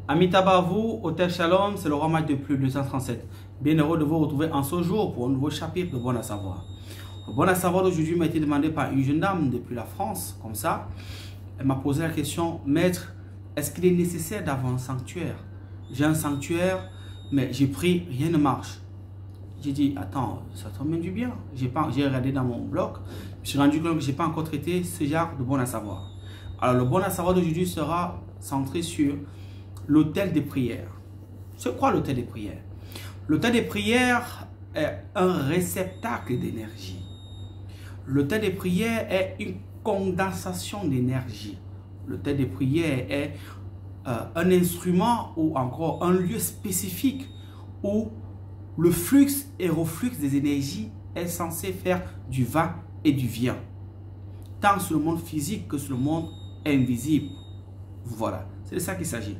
Amitabha à vous, Hôtel Shalom, c'est le roi match de plus 237. Bien heureux de vous retrouver en ce jour pour un nouveau chapitre de Bon à savoir. Le Bon à savoir d'aujourd'hui m'a été demandé par une jeune dame depuis la France, comme ça. Elle m'a posé la question, maître, est-ce qu'il est nécessaire d'avoir un sanctuaire? J'ai un sanctuaire, mais j'ai pris, rien ne marche. J'ai dit, attends, ça te remet du bien. J'ai regardé dans mon blog, je me suis rendu compte que je n'ai pas encore traité ce genre de Bon à savoir. Alors le Bon à savoir d'aujourd'hui sera centré sur l'autel des prières. C'est quoi l'autel des prières? L'autel des prières est un réceptacle d'énergie. L'autel des prières est une condensation d'énergie. L'autel des prières est un instrument ou encore un lieu spécifique où le flux et reflux des énergies est censé faire du va et du vient. Tant sur le monde physique que sur le monde invisible. Voilà, c'est de ça qu'il s'agit.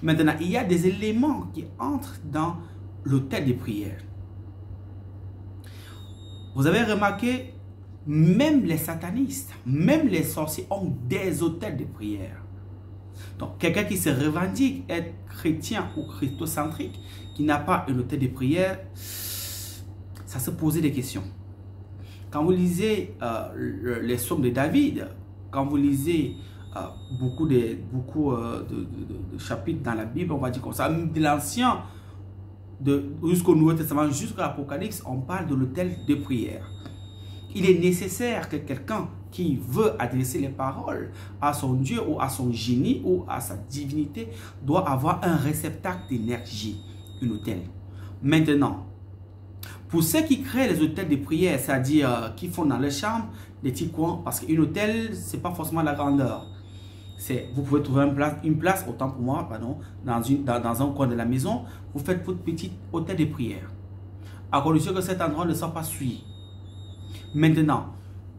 Maintenant, il y a des éléments qui entrent dans l'autel des prières. Vous avez remarqué, même les satanistes, même les sorciers ont des autels de prière. Donc, quelqu'un qui se revendique être chrétien ou christocentrique, qui n'a pas un autel de prière, ça se pose des questions. Quand vous lisez les psaumes de David, quand vous lisez beaucoup de chapitres dans la Bible, on va dire comme ça, de l'Ancien jusqu'au Nouveau Testament, jusqu'à l'Apocalypse, on parle de l'autel de prière. Il est nécessaire que quelqu'un qui veut adresser les paroles à son Dieu ou à son génie ou à sa divinité doit avoir un réceptacle d'énergie, un autel. Maintenant, pour ceux qui créent les autels de prière, c'est-à-dire qui font dans les chambres des petits coins, parce qu'un autel, ce n'est pas forcément la grandeur. Vous pouvez trouver une place, autant pour moi, pardon, dans un coin de la maison, vous faites votre petit hôtel de prière. À condition que cet endroit ne soit pas souillé. Maintenant,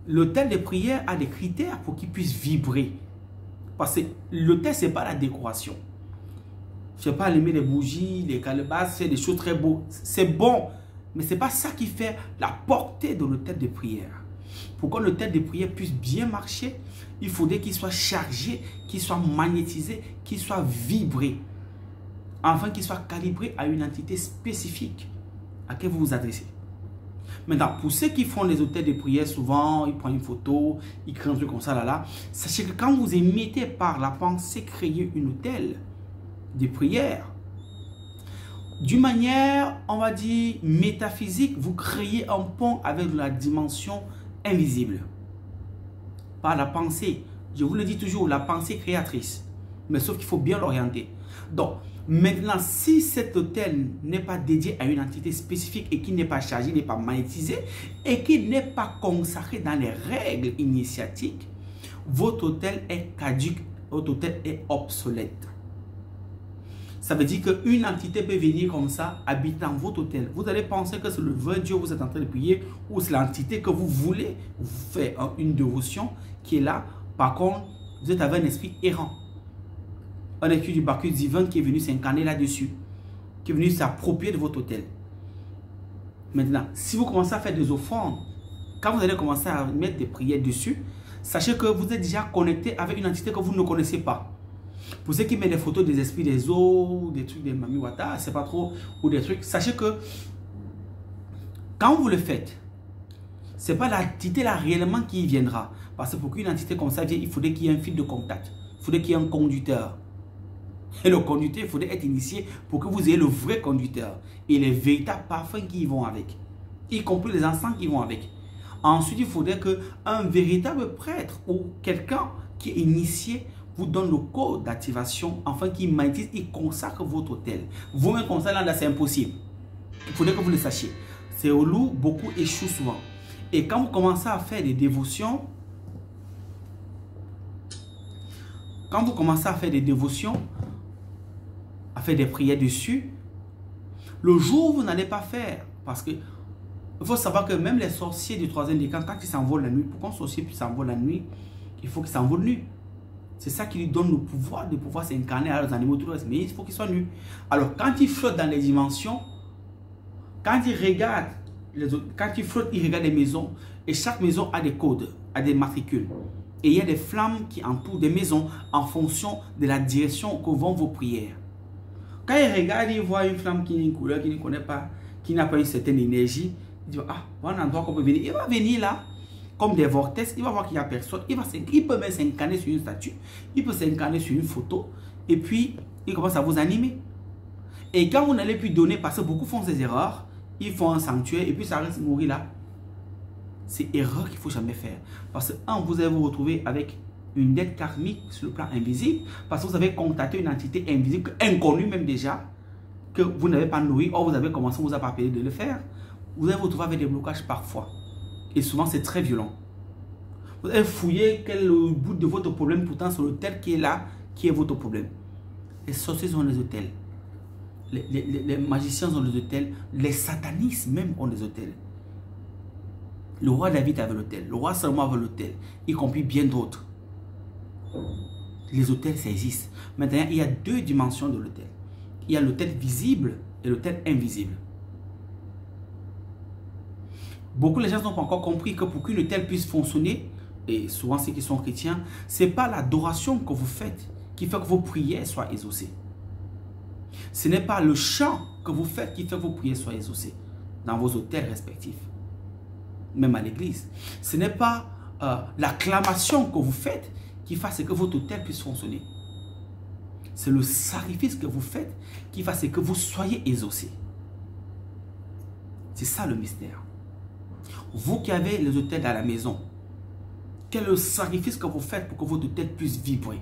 l'hôtel de prière a des critères pour qu'il puisse vibrer. Parce que l'hôtel, ce n'est pas la décoration. Je ne sais pas allumer les bougies, les calebasses, faire des choses très beaux. C'est bon, mais ce n'est pas ça qui fait la portée de l'hôtel de prière. Pour que l'autel de prière puisse bien marcher, il faudrait qu'il soit chargé, qu'il soit magnétisé, qu'il soit vibré. Afin qu'il soit calibré à une entité spécifique à laquelle vous vous adressez. Maintenant, pour ceux qui font les autels de prière, souvent, ils prennent une photo, ils créent un truc comme ça, là. Sachez que quand vous émettez par la pensée créer une autel de prière, d'une manière, on va dire, métaphysique, vous créez un pont avec la dimension invisible. Par la pensée. Je vous le dis toujours, la pensée créatrice. Mais sauf qu'il faut bien l'orienter. Donc, maintenant, si cet autel n'est pas dédié à une entité spécifique et qui n'est pas chargé, n'est pas magnétisé et qui n'est pas consacré dans les règles initiatiques, votre autel est caduque, votre autel est obsolète. Ça veut dire qu'une entité peut venir comme ça, habiter dans votre hôtel. Vous allez penser que c'est le vrai Dieu que vous êtes en train de prier ou c'est l'entité que vous voulez faire une dévotion qui est là. Par contre, vous êtes avec un esprit errant. Un esprit du Bacchus divin qui est venu s'incarner là-dessus. Qui est venu s'approprier de votre hôtel. Maintenant, si vous commencez à faire des offrandes, quand vous allez commencer à mettre des prières dessus, sachez que vous êtes déjà connecté avec une entité que vous ne connaissez pas. Pour ceux qui mettent des photos des esprits des eaux, des trucs des Mami Wata, c'est pas trop, ou des trucs, sachez que quand vous le faites, c'est pas l'entité là réellement qui y viendra. Parce que pour qu'une entité comme ça vienne, il faudrait qu'il y ait un fil de contact. Il faudrait qu'il y ait un conducteur. Et le conducteur, il faudrait être initié pour que vous ayez le vrai conducteur. Et les véritables parfums qui y vont avec. Y compris les encens qui vont avec. Ensuite, il faudrait qu'un véritable prêtre ou quelqu'un qui est initié vous donne le code d'activation, afin qu'il magnétise, il consacre votre hôtel. Vous-même comme ça, là, c'est impossible. Il faudrait que vous le sachiez. C'est au loup, beaucoup échouent souvent. Et quand vous commencez à faire des dévotions, à faire des prières dessus, le jour où vous n'allez pas faire, parce que il faut savoir que même les sorciers du troisième décan, quand ils s'envolent la nuit, pour qu'un sorcier puisse s'envoler la nuit, il faut qu'il s'envole nu. C'est ça qui lui donne le pouvoir de pouvoir s'incarner à los animaux, tout le reste. Mais il faut qu'il soit nu. Alors, quand il flotte dans les dimensions, quand il regarde, il regarde les maisons. Et chaque maison a des codes, a des matricules. Et il y a des flammes qui entourent des maisons en fonction de la direction que vont vos prières. Quand il regarde, il voit une flamme qui a une couleur qu'il ne connaît pas, qui n'a pas une certaine énergie. Il dit, ah, bon endroit qu'on peut venir. Il va venir là, comme des vortex, il va voir qu'il n'y a personne. Il peut même s'incarner sur une statue, il peut s'incarner sur une photo, et puis il commence à vous animer. Et quand vous n'allez plus donner, parce que beaucoup font ces erreurs, ils font un sanctuaire, et puis ça reste mourir là. C'est erreur qu'il ne faut jamais faire. Parce que, vous allez vous retrouver avec une dette karmique sur le plan invisible, parce que vous avez contacté une entité invisible, inconnue même déjà, que vous n'avez pas nourri, or vous avez commencé, vous a pas payé de le faire. Vous allez vous retrouver avec des blocages parfois. Et souvent, c'est très violent. Vous allez fouiller quel bout de votre problème, pourtant c'est l'hôtel qui est là, qui est votre problème. Les sorciers ont les hôtels. Les magiciens ont les hôtels. Les satanistes même ont des hôtels. Le roi David avait l'hôtel. Le roi Salomon avait l'hôtel. Y compris bien d'autres. Les hôtels, ça existe. Maintenant, il y a deux dimensions de l'hôtel. Il y a l'hôtel visible et l'hôtel invisible. Beaucoup de gens n'ont pas encore compris que pour qu'une hôtel puisse fonctionner, et souvent ceux qui sont chrétiens, ce n'est pas l'adoration que vous faites qui fait que vos prières soient exaucées. Ce n'est pas le chant que vous faites qui fait que vos prières soient exaucées dans vos hôtels respectifs, même à l'église. Ce n'est pas l'acclamation que vous faites qui fasse que votre hôtel puisse fonctionner. C'est le sacrifice que vous faites qui fasse que vous soyez exaucés. C'est ça le mystère. Vous qui avez les hôtels à la maison, quel est le sacrifice que vous faites pour que votre hôtel puisse vibrer?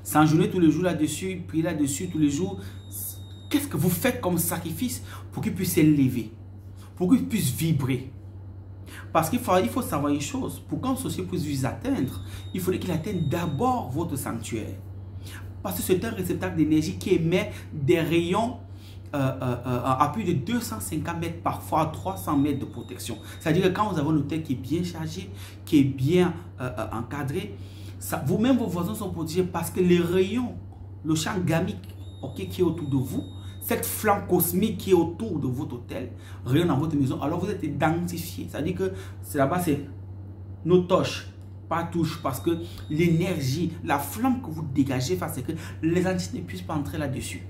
S'enjourner tous les jours là-dessus, prier là-dessus tous les jours. Qu'est-ce que vous faites comme sacrifice pour qu'il puisse s'élever, pour qu'il puisse vibrer? Parce qu'il faut savoir une chose, pour qu'un sorcier puisse vous atteindre, il faudrait qu'il atteigne d'abord votre sanctuaire. Parce que c'est un réceptacle d'énergie qui émet des rayons à plus de 250 mètres, parfois 300 mètres de protection. C'est-à-dire que quand vous avez un hôtel qui est bien chargé, qui est bien encadré, vous-même vos voisins sont protégés parce que les rayons, le champ gamique qui est autour de vous, cette flamme cosmique qui est autour de votre hôtel, rayonne dans votre maison, alors vous êtes identifié. C'est-à-dire que là-bas, c'est nos torches, pas touche, parce que l'énergie, la flamme que vous dégagez, c'est que les entités ne puissent pas entrer là-dessus.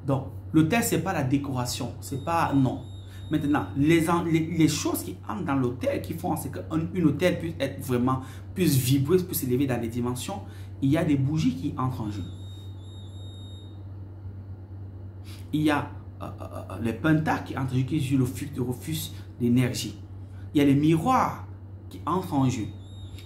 Donc, l'hôtel, ce n'est pas la décoration, c'est pas, non. Maintenant, les choses qui entrent dans l'hôtel, qui font c'est qu'un hôtel puisse être vraiment, puisse vibrer, puisse s'élever dans les dimensions, il y a des bougies qui entrent en jeu. Il y a les pentas qui entrent en jeu, qui jouent le refus d'énergie. Il y a les miroirs qui entrent en jeu,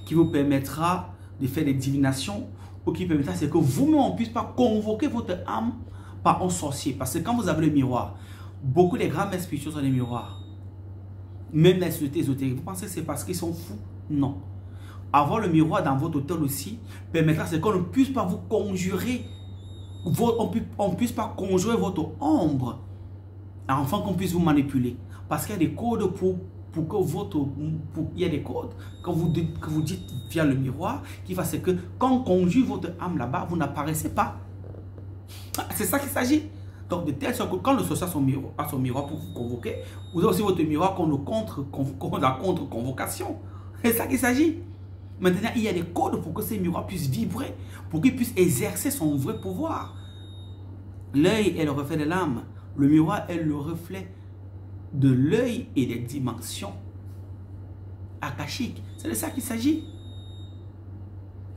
qui vous permettra de faire des divinations, ou qui permettra c'est que vous-même, on ne puisse pas convoquer votre âme par un sorcier. Parce que quand vous avez le miroir, beaucoup des grands maîtres spirituels ont des miroirs. Même les sociétés ésotériques. Vous pensez que c'est parce qu'ils sont fous? Non. Avoir le miroir dans votre hôtel aussi permettra c'est qu'on ne puisse pas vous conjurer, on ne puisse pas conjurer votre ombre, afin qu'on puisse vous manipuler. Parce qu'il y a des codes pour que il y a des codes que vous dites via le miroir qui fassent que quand on conjure votre âme là-bas, vous n'apparaissez pas. C'est ça qu'il s'agit. Donc, de telle sorte que quand le sorcier a son miroir pour vous convoquer, vous avez aussi votre miroir qu'on la contre-convocation. C'est ça qu'il s'agit. Maintenant, il y a des codes pour que ces miroirs puissent vibrer, pour qu'ils puissent exercer son vrai pouvoir. L'œil est le reflet de l'âme. Le miroir est le reflet de l'œil et des dimensions akashiques. C'est de ça qu'il s'agit.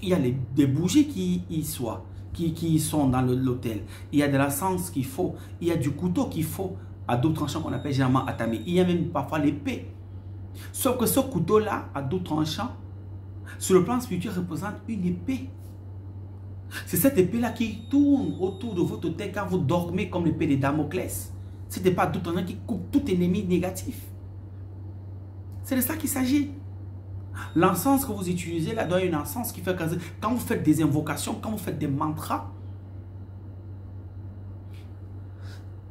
Il y a des bougies qui sont dans l'hôtel. Il y a de l'essence qu'il faut. Il y a du couteau qu'il faut à double tranchant qu'on appelle généralement atami. Il y a même parfois l'épée. Sauf que ce couteau-là, à double tranchant, sur le plan spirituel, représente une épée. C'est cette épée-là qui tourne autour de votre hôtel quand vous dormez comme l'épée de Damoclès. Ce n'est pas double tranchant qui coupe tout ennemi négatif. C'est de ça qu'il s'agit. L'encens que vous utilisez là doit être une encens qui fait que quand vous faites des invocations, quand vous faites des mantras,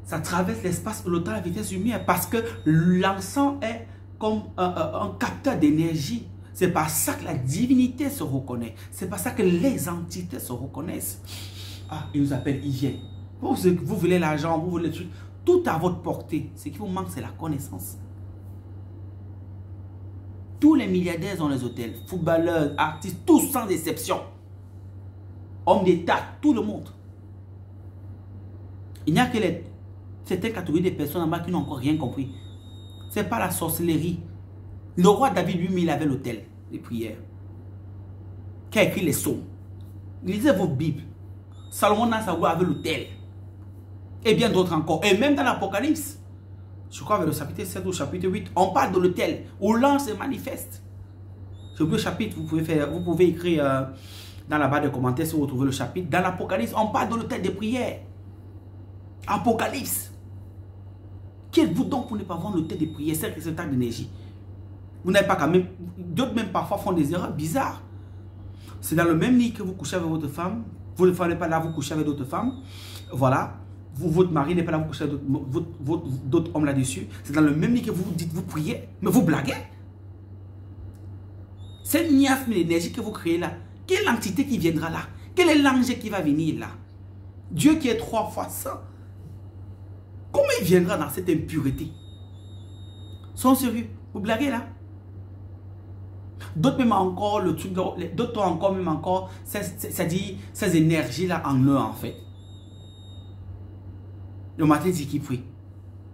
ça traverse l'espace, le temps, la vitesse de lumière, parce que l'encens est comme un capteur d'énergie. C'est par ça que la divinité se reconnaît. C'est par ça que les entités se reconnaissent. Ah, ils nous appellent hygiène. Vous voulez l'argent, vous voulez le truc, tout à votre portée. Ce qui vous manque, c'est la connaissance. Tous les milliardaires ont les hôtels, footballeurs, artistes, tous sans exception. hommes d'État, tout le monde. Il n'y a que certaines catégories de personnes en bas qui n'ont encore rien compris. Ce n'est pas la sorcellerie. Le roi David lui-même, il avait l'autel des prières. Qui a écrit les psaumes. Lisez vos Bibles. Salomon dans sa voix avait l'autel. Et bien d'autres encore. Et même dans l'Apocalypse, je crois vers le chapitre 7 ou chapitre 8, on parle de l'autel où l'ange se manifeste. J'ai oublié le chapitre, vous pouvez écrire dans la barre de commentaires si vous trouvez le chapitre. Dans l'Apocalypse, on parle de l'autel des prières. Apocalypse. Qui êtes-vous donc pour ne pas voir l'autel des prières? C'est cet acte d'énergie. Vous n'avez pas quand même... D'autres même parfois font des erreurs bizarres. C'est dans le même lit que vous couchez avec votre femme. Votre femme n'est pas là, vous couchez avec d'autres femmes. Voilà. Votre mari n'est pas là, vous couchez avec d'autres hommes là-dessus. C'est dans le même lit que vous dites, vous priez. Mais vous blaguez. Cette miasme d'énergie que vous créez là, quelle est l'entité qui viendra là? Quel est l'ange qui va venir là? Dieu qui est 3 fois saint. Comment il viendra dans cette impureté? Sont sérieux? Vous blaguez là? D'autres même encore, le truc, d'autres ont encore, même encore, c'est-à-dire ces énergies-là en eux en fait. Le matin, il dit qu'il prie.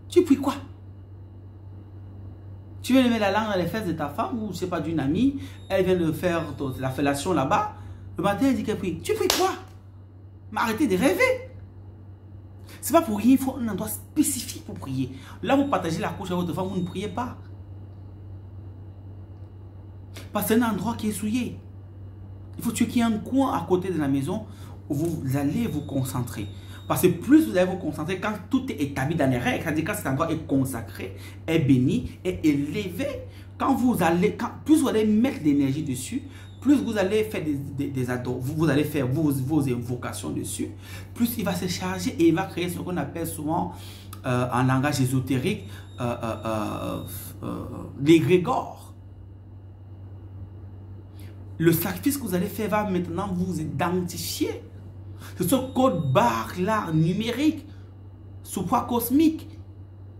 Tu pries quoi? Tu viens de mettre la langue dans les fesses de ta femme ou je sais pas d'une amie, elle vient de faire la fellation là-bas. Le matin, il dit qu'elle prie. Tu pries quoi? Mais arrêtez de rêver. C'est pas pour rien, il faut un endroit spécifique pour prier. Là, vous partagez la couche avec votre femme, vous ne priez pas. Parce que c'est un endroit qui est souillé. Il faut qu'il y ait un coin à côté de la maison où vous allez vous concentrer. Parce que plus vous allez vous concentrer, quand tout est établi dans les règles, c'est-à-dire quand cet endroit est consacré, est béni, est élevé, plus vous allez mettre d'énergie dessus, plus vous allez faire vous allez faire vos invocations dessus, plus il va se charger et il va créer ce qu'on appelle souvent en langage ésotérique l'égrégore. Le sacrifice que vous allez faire va maintenant vous identifier. C'est ce code barre là, numérique, sous poids cosmique,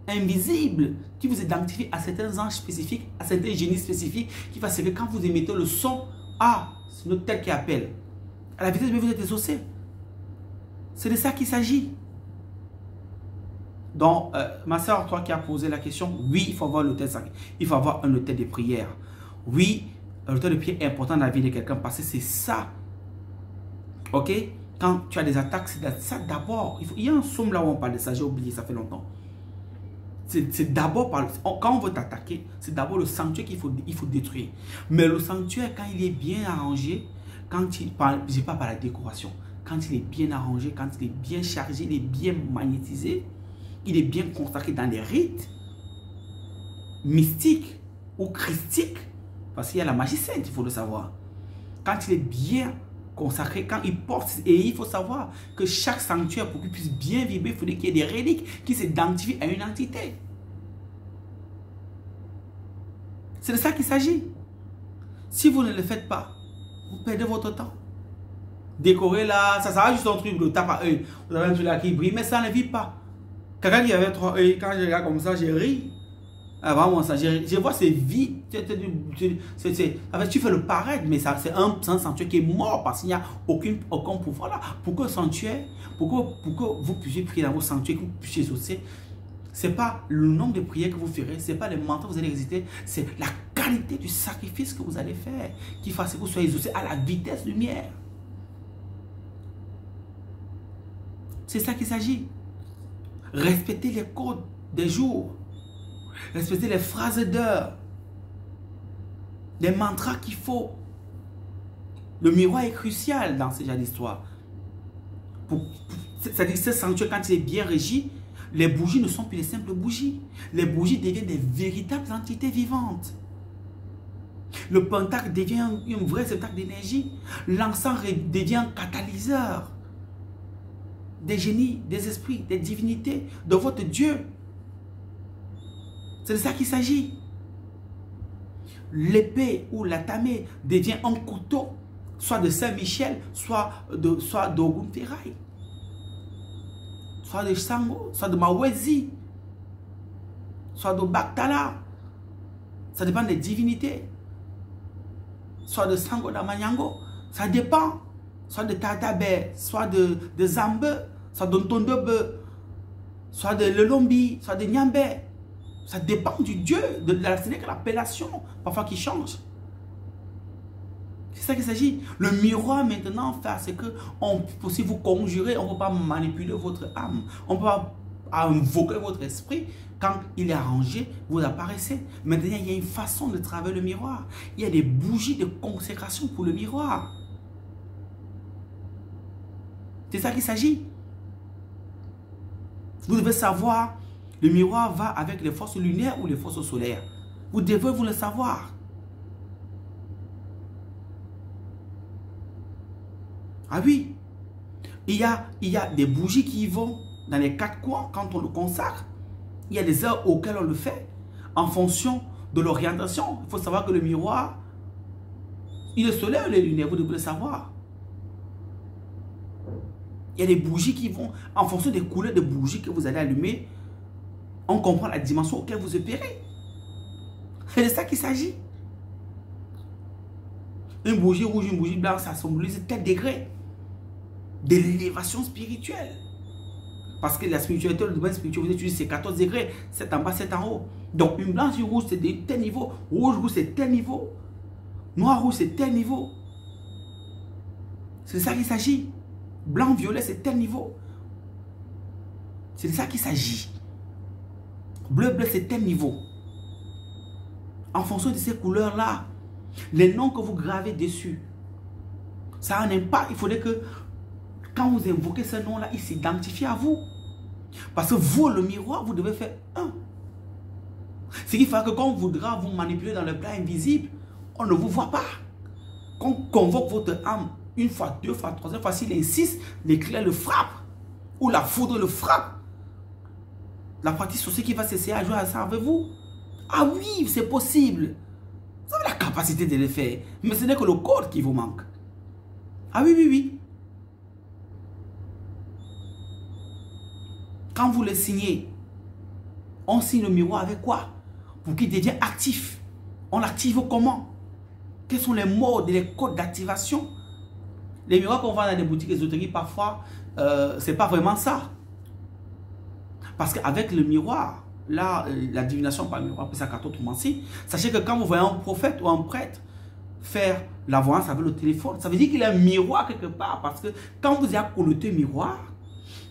invisible, qui vous identifie à certains anges spécifiques, à certains génies spécifiques, qui va se que quand vous émettez le son, c'est notre tête qui appelle. À la vitesse de vous êtes exaucé. C'est de ça qu'il s'agit. Donc, ma soeur, toi qui as posé la question, oui, il faut avoir l'autel sacré. Il faut avoir un autel de prière. Oui, l'autel de prière est important dans la vie de quelqu'un parce que c'est ça. Ok? Quand tu as des attaques, c'est ça d'abord. Il y a un somme là où on parle de ça, j'ai oublié, ça fait longtemps. C'est d'abord, quand on veut t'attaquer, c'est d'abord le sanctuaire qu'il faut détruire. Mais le sanctuaire, quand il est bien arrangé, je ne parle pas la décoration, quand il est bien arrangé, quand il est bien chargé, il est bien magnétisé, il est bien consacré dans les rites mystiques ou christiques, parce qu'il y a la magie sainte, il faut le savoir. Quand il est bien consacré, quand il porte, et il faut savoir que chaque sanctuaire, pour qu'il puisse bien vibrer, il faudrait qu'il y ait des reliques qui s'identifient à une entité. C'est de ça qu'il s'agit. Si vous ne le faites pas, vous perdez votre temps. Décorer là, ça sera juste un truc de tape à œil. Vous avez un truc là qui brille, mais ça ne vit pas. Quelqu'un qui avait 3 œils, quand je regarde comme ça, j'ai ri. Vraiment, ça, je vois c'est vide. Tu fais le paraître, mais c'est un sanctuaire qui est mort parce qu'il n'y a aucun pouvoir là. Pourquoi un sanctuaire, pourquoi vous puissiez prier dans vos sanctuaires, que vous puissiez exaucer, ce n'est pas le nombre de prières que vous ferez, ce n'est pas les mantras que vous allez réciter, c'est la qualité du sacrifice que vous allez faire qui fasse que vous soyez exaucé à la vitesse de lumière. C'est ça qu'il s'agit. Respectez les codes des jours. Respectez les phrases d'heure. Les mantras qu'il faut. Le miroir est crucial dans ce genre d'histoire. C'est-à-dire que ce sanctuaire, quand il est bien régi, les bougies ne sont plus des simples bougies. Les bougies deviennent des véritables entités vivantes. Le pentacle devient un vrai réceptacle d'énergie. L'encens devient un catalyseur des génies, des esprits, des divinités, de votre Dieu. C'est de ça qu'il s'agit. L'épée ou la tamée devient un couteau, soit de Saint-Michel, soit d'Ogun Ferraille, soit de Sango, soit de Mawezi, soit de Baktala. Ça dépend des divinités. Soit de Sango d'Amanyango. Ça dépend. soit de tatabé, soit de zambe, soit de ntondebe, soit de lelombi, soit de nyambé. Ça dépend du Dieu, de l'appellation parfois qui change. C'est ça qu'il s'agit. Le miroir maintenant, c'est que on peut aussi vous conjurer, on ne peut pas manipuler votre âme. On ne peut pas invoquer votre esprit. Quand il est arrangé, vous apparaissez. Maintenant, il y a une façon de travailler le miroir. Il y a des bougies de consécration pour le miroir. C'est ça qu'il s'agit. Vous devez savoir, le miroir va avec les forces lunaires ou les forces solaires. Vous devez vous le savoir. Ah oui, il y a des bougies qui vont dans les 4 coins quand on le consacre. Il y a des heures auxquelles on le fait en fonction de l'orientation. Il faut savoir que le miroir, il est solaire ou il est lunaire, vous devez le savoir. Il y a des bougies qui vont, en fonction des couleurs de bougies que vous allez allumer, on comprend la dimension auquel vous opérez. C'est de ça qu'il s'agit. Une bougie rouge, une bougie blanche, ça symbolise tel degré d'élévation spirituelle. Parce que la spiritualité, le domaine spirituel, vous utilisez 14 degrés, 7 en bas, 7 en haut. Donc une blanche, une rouge, c'est de tel niveau. Rouge, rouge, c'est tel niveau. Noir, rouge, c'est tel niveau. C'est de ça qu'il s'agit. Blanc, violet, c'est tel niveau. C'est de ça qu'il s'agit. Bleu, bleu, c'est tel niveau. En fonction de ces couleurs-là, les noms que vous gravez dessus, ça a un impact. Il faudrait que quand vous invoquez ce nom-là, il s'identifie à vous. Parce que vous, le miroir, vous devez faire un. Ce qui fait que quand on voudra vous manipuler dans le plan invisible, on ne vous voit pas. Quand on convoque votre âme une fois, 2 fois, 3e fois, s'il insiste, l'éclair le frappe. Ou la foudre le frappe. La partie sorcière qui va s'essayer à jouer à ça avec vous. Ah oui, c'est possible. Vous avez la capacité de le faire. Mais ce n'est que le code qui vous manque. Ah oui, oui, oui. Quand vous le signez, on signe le miroir avec quoi? Pour qu'il devienne actif. On l'active comment? Quels sont les modes et les codes d'activation? Les miroirs qu'on vend dans les boutiques ésotériques, parfois, ce n'est pas vraiment ça. Parce qu'avec le miroir, là, la divination par le miroir, c'est ça cartomancie. Sachez que quand vous voyez un prophète ou un prêtre faire la voyance avec le téléphone, ça veut dire qu'il y a un miroir quelque part. Parce que quand vous avez connecté miroir,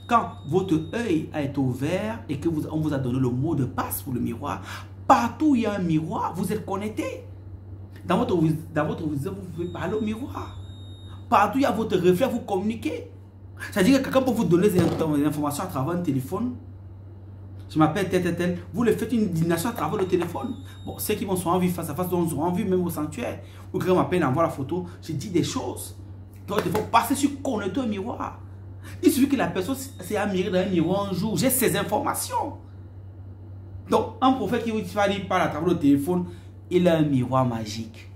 quand votre œil a été ouvert et que on vous a donné le mot de passe pour le miroir, partout où il y a un miroir, vous êtes connecté. Dans votre visage, vous pouvez parler au miroir. Partout où il y a votre reflet, vous communiquez. C'est-à-dire que quelqu'un peut vous donner des informations à travers un téléphone. Je m'appelle tel. Vous le faites une divination à travers le téléphone. Bon, ceux qui vont se rendre face à face, donc seront vus même au sanctuaire. Ou quelqu'un m'appelle, envoie la photo. Je dis des choses. Donc, il faut passer sur connecter au miroir. Il suffit que la personne s'est admirée dans un miroir un jour. J'ai ces informations. Donc, un prophète qui vous parle à travers le téléphone, il a un miroir magique.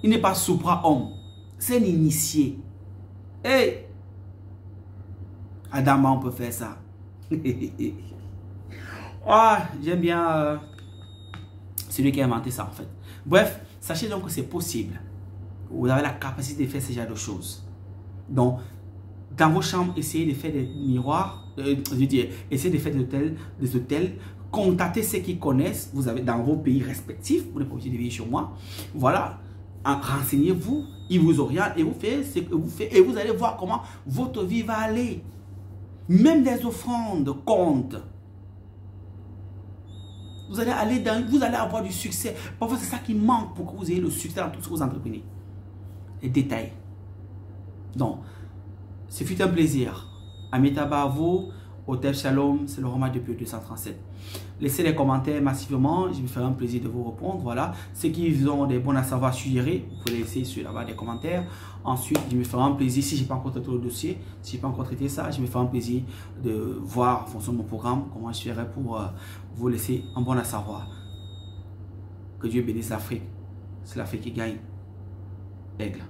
Il n'est pas supra-homme. C'est un initié. Hey! Adama, on peut faire ça. Ah, j'aime bien celui qui a inventé ça en fait. Bref, sachez donc que c'est possible. Vous avez la capacité de faire ce genre de choses. Donc, dans vos chambres, essayez de faire des miroirs, essayez de faire des hôtels, contactez ceux qui connaissent, vous avez dans vos pays respectifs, vous n'êtes pas obligé de venir chez moi. Voilà, renseignez-vous, ils vous orientent et vous faites ce que vous faites et vous allez voir comment votre vie va aller. Même des offrandes comptent. Vous allez avoir du succès. Parfois, c'est ça qui manque pour que vous ayez le succès dans tout ce que vous entreprenez. Les détails. Donc, ce fut un plaisir. Amitabha à vous. Hôtel Shalom, c'est le roman depuis 237. Laissez les commentaires massivement, je me ferai un plaisir de vous répondre. Voilà, ceux qui ont des bons à savoir suggérer, vous pouvez laisser sur là-bas des commentaires. Ensuite, je me ferai un plaisir, si je n'ai pas encore traité le dossier, si je n'ai pas encore traité ça, je me ferai un plaisir de voir en fonction de mon programme comment je ferai pour vous laisser un bon à savoir. Que Dieu bénisse l'Afrique. C'est l'Afrique qui gagne. Aigle.